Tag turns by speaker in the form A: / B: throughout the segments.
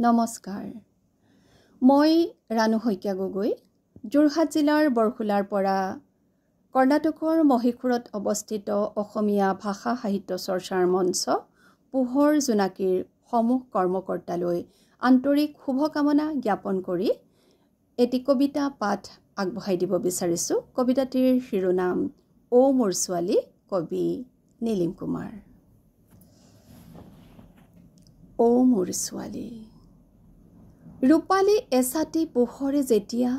A: নমস্কাৰ মই ৰাণু শইকীয়া গগৈ যোৰহাট জিলাৰ বৰখোলাৰ পৰা কৰ্ণাটকৰ মহীশূৰত অৱস্থিত অসমীয়া ভাষা সাহিত্য চৰ্চাৰ মঞ্চ পোহৰ জোনাকীৰ সমূহ কৰ্মকৰ্তালৈ আন্তৰিক শুভকামনা জ্ঞাপন কৰি এটি কবিতা পাঠ আগবঢ়াই দিব বিচাৰিছোঁ। কবিতাটিৰ শিৰোনাম ও মোৰ ছোৱালী, কবি নীলিম কুমাৰ। ও মোৰ ছোৱালী, ৰূপালী এছাতি পোহৰে যেতিয়া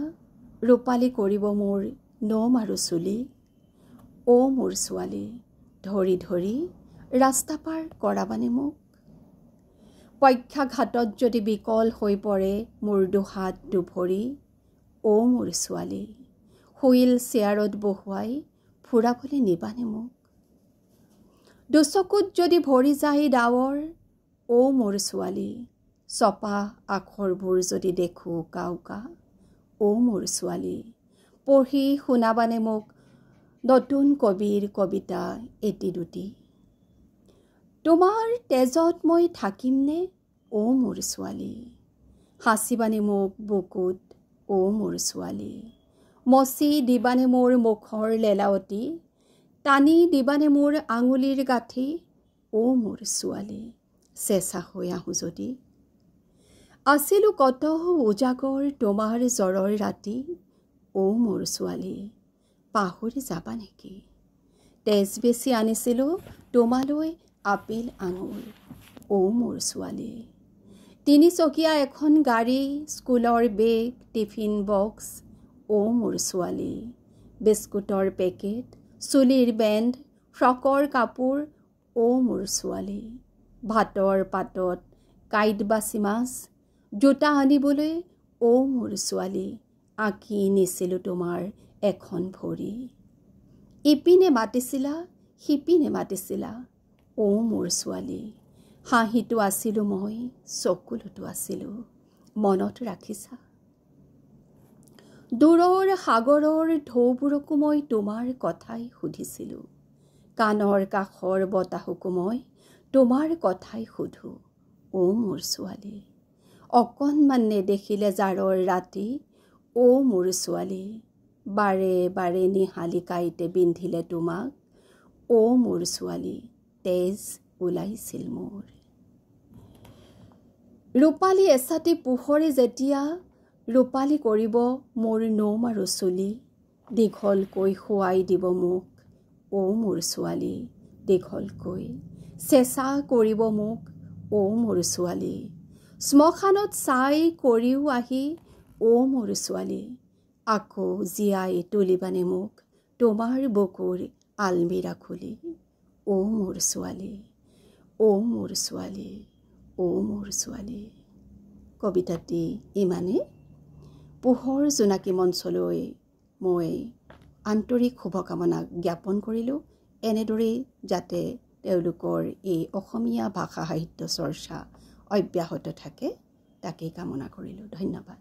A: ৰূপালী কৰিব মোৰ নোম আৰু চুলি। ও মোৰ ছোৱালী, ধৰি ধৰি ৰাস্তা পাৰ কৰাবানে মোক? পক্ষাঘাতত যদি বিকল হৈ পৰে মোৰ দুহাত দুভৰি। ও মোৰ ছোৱালী, হুইল চেয়াৰত বহুৱাই ফুৰাবলৈ নিবানে মোক? দুচকুত যদি ভৰি যায় ডাৱৰ, ও মোৰ ছোৱালী, চপা আখৰবোৰ যদি দেখোঁ কাউকা। ও মোৰ ছোৱালী, পঢ়ি শুনাবানে মোক নতুন কবিৰ কবিতা এটি দুটি? তোমাৰ তেজত মই থাকিমনে ও মোৰ ছোৱালী? সাঁচিবানে মোক বুকুত ও মোৰ ছোৱালী? মচি দিবানে মোৰ মুখৰ লেলাৱতী? টানি দিবানে মোৰ আঙুলিৰ গাঁঠি? ও মোৰ ছোৱালী, চেঁচা হৈ আহোঁ যদি। আছিলোঁ কত উজাগৰ তোমাৰ জ্বৰৰ ৰাতি। ও মোৰ ছোৱালী, পাহৰি যাবা নেকি? তেজ বেছি আনিছিলোঁ তোমালৈ আপেল আঙুৰ। ও মোৰ ছোৱালী, তিনিচকীয়া এখন গাড়ী, স্কুলৰ বেগ, টিফিন বক্স। ও মোৰ ছোৱালী, বিস্কুটৰ পেকেট, চুলিৰ বেণ্ড, ফ্ৰকৰ কাপোৰ। ও মোৰ ছোৱালী, ভাতৰ পাতত কাঁইট বাচি মাছ, জোতা আনিবলৈ। ও মোৰ ছোৱালী, আঁকি নিছিলোঁ তোমাৰ এখন ভৰি। ইপিনে মাতিছিলা সিপিনে মাতিছিলা। ও মোৰ ছোৱালী, হাঁহিটো আছিলোঁ মই, চকুলোতো আছিলোঁ, মনত ৰাখিছা? দূৰৰ সাগৰৰ ঢৌবোৰকো মই তোমাৰ কথাই সুধিছিলোঁ, কাণৰ কাষৰ বতাহকো মই তোমাৰ কথাই সুধোঁ। ও মোৰ ছোৱালী, অকণমান নেদেখিলে জাৰৰ ৰাতি। ও মোৰ ছোৱালী, বাৰে বাৰে নিহালি কাঁইটে বিন্ধিলে তোমাক। ও মোৰ ছোৱালী, তেজ ওলাইছিল মোৰ। ৰূপালী এছাতি পোহৰে যেতিয়া ৰূপালী কৰিব মোৰ নোম আৰু চুলি। দীঘলকৈ শুৱাই দিব মোক ও মোৰ ছোৱালী, দীঘলকৈ চেঁচা কৰিব মোক ও মোৰ ছোৱালী। শ্মশানত ছাই কৰিও আহি ও মোৰ ছোৱালী, আকৌ জীয়াই তুলিবানে মোক তোমাৰ বুকুৰ আলমিৰা খুলি। ও মোৰ ছোৱালী, ও মোৰ ছোৱালী, ও মোৰ ছোৱালী। কবিতাটি ইমানে। পোহৰ জোনাকী মঞ্চলৈ মই আন্তৰিক শুভকামনা জ্ঞাপন কৰিলোঁ। এনেদৰেই যাতে তেওঁলোকৰ এই অসমীয়া ভাষা সাহিত্য চৰ্চা অব্যাহত থাকে, তাকেই কামনা কৰিলোঁ। ধন্যবাদ।